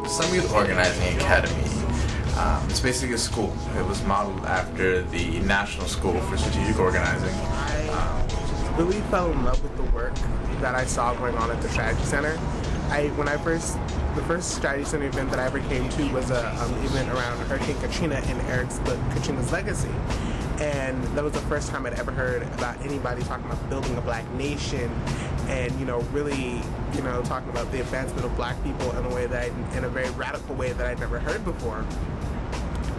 Some Youth Organizing Academy. It's basically a school. It was modeled after the National School for Strategic Organizing. I really fell in love with the work that I saw going on at the Strategy Center. The first Strategy Center event that I ever came to was a event around Hurricane Katrina and Eric's book, Katrina's Legacy. And that was the first time I'd ever heard about anybody talking about building a black nation and, really, talking about the advancement of black people in a way that in a very radical way that I'd never heard before.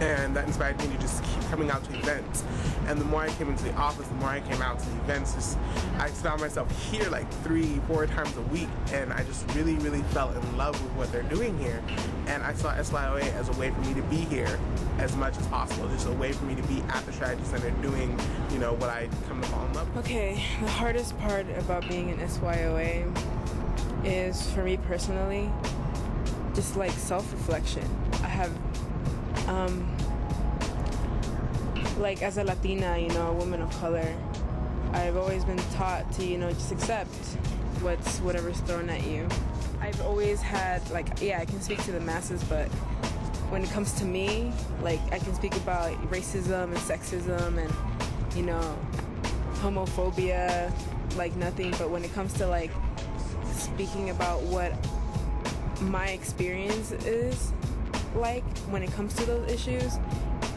And that inspired me to just keep coming out to events. And the more I came into the office, the more I came out to the events, I found myself here like 3-4 times a week, and I just really, really fell in love with what they're doing here. And I saw SYOA as a way for me to be here as much as possible, just a way for me to be at the Strategy Center doing, what I come to fall in love with. Okay, the hardest part about being an SYOA is, for me personally, just like self-reflection. I have like as a Latina, a woman of color, I've always been taught to, just accept whatever's thrown at you. I've always had, I can speak to the masses, but when it comes to me, I can speak about racism and sexism and, homophobia like nothing, but when it comes to, speaking about what my experience is like when it comes to those issues,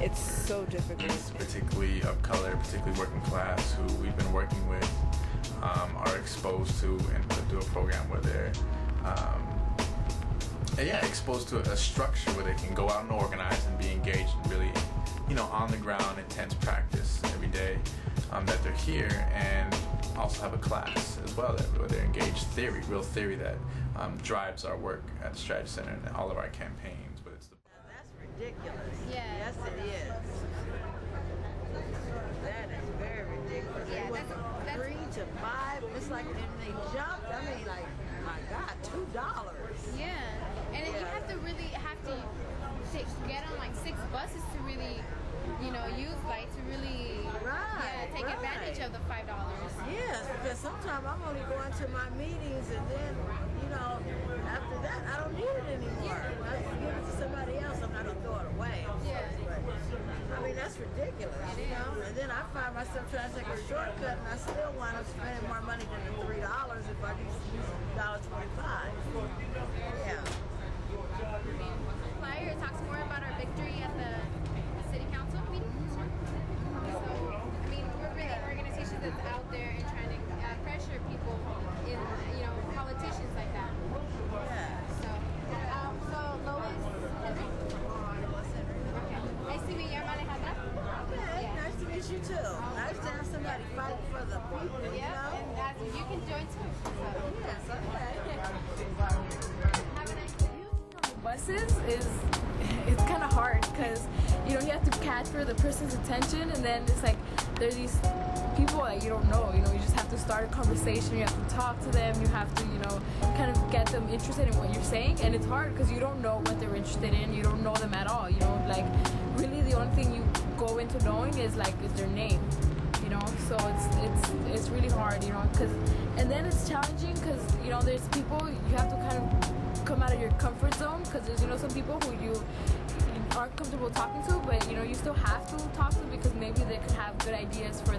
it's so difficult. Particularly of color, particularly working class, who we've been working with, are exposed to and put through a program where they're exposed to a structure where they can go out and organize and be engaged in really, on the ground, intense practice every day, that they're here, and also have a class as well where they're engaged real theory that drives our work at the Strategy Center and all of our campaigns. That's ridiculous. Yeah. Yes, it is. That is very ridiculous. Yeah, it went from 3 to 5. It's like, and they jumped. My God, $2. Yeah, and then you have to get on 6 buses to really, use to really, take advantage of the $5. Yes, because sometimes I'm only going to my meetings, and then, after that, I don't need it anymore. I just give it to somebody else. I'm not going to throw it away. Yeah. But, that's ridiculous, And then I find myself trying to take a shortcut, and I still wind up spending more money than the $3 if I use $1.25. Yeah. Flyer talks more about our victory at the city council meeting. So, we're really an organization that's out there and trying to pressure people in, politicians like that. Yeah. So Lois Henry? Okay. Nice to meet you, Alejandra. Okay, nice to meet you too. Nice to have somebody fight for the people, and you can join too. So. Yes, okay. Have a nice day. Buses it's kind of hard because you have to catch for the person's attention, and then it's there's these people that you don't know. You just have to start a conversation. You have to talk to them. You have to kind of get them interested in what you're saying, and it's hard because you don't know what they're interested in. You don't know them at all. Really the only thing you go into knowing is their name. So it's really hard. And then it's challenging because there's people you have to kind of come out of your comfort zone, because there's some people who you aren't comfortable talking to, but you still have to talk to them because maybe they could have good ideas for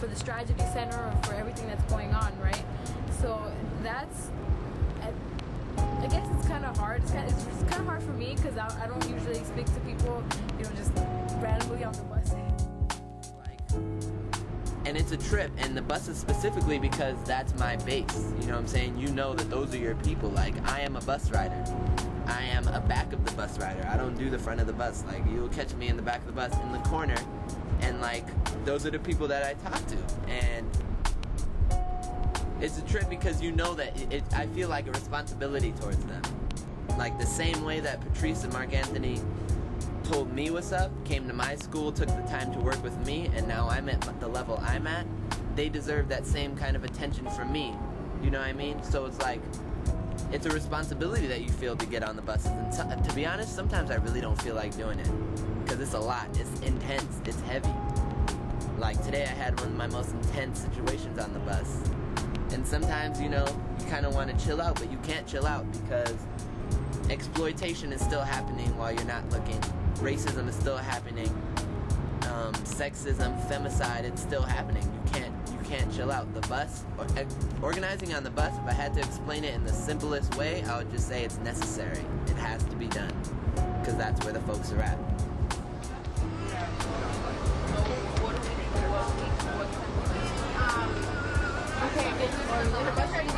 the strategy center or for everything that's going on, right? So that's, I guess it's kind of hard. It's kind of hard for me because I don't usually speak to people just randomly on the bus. And it's a trip, and the buses specifically because that's my base. You know what I'm saying? That those are your people. I am a bus rider. I am a back of the bus rider. I don't do the front of the bus. You'll catch me in the back of the bus in the corner, and those are the people that I talk to. And it's a trip because that I feel like a responsibility towards them. The same way that Patrice and Mark Anthony told me what's up, came to my school, took the time to work with me, and now I'm at the level I'm at, they deserve that same kind of attention from me. You know what I mean? So it's a responsibility that you feel to get on the buses. And to be honest, sometimes I really don't feel like doing it because it's a lot. It's intense. It's heavy. Today I had one of my most intense situations on the bus. And sometimes, you know, you kind of want to chill out, but you can't chill out because exploitation is still happening while you're not looking. Racism is still happening. Sexism, femicide, it's still happening. You can't chill out. The bus, organizing on the bus, if I had to explain it in the simplest way, I would just say it's necessary. It has to be done because that's where the folks are at. Okay, the bus ride is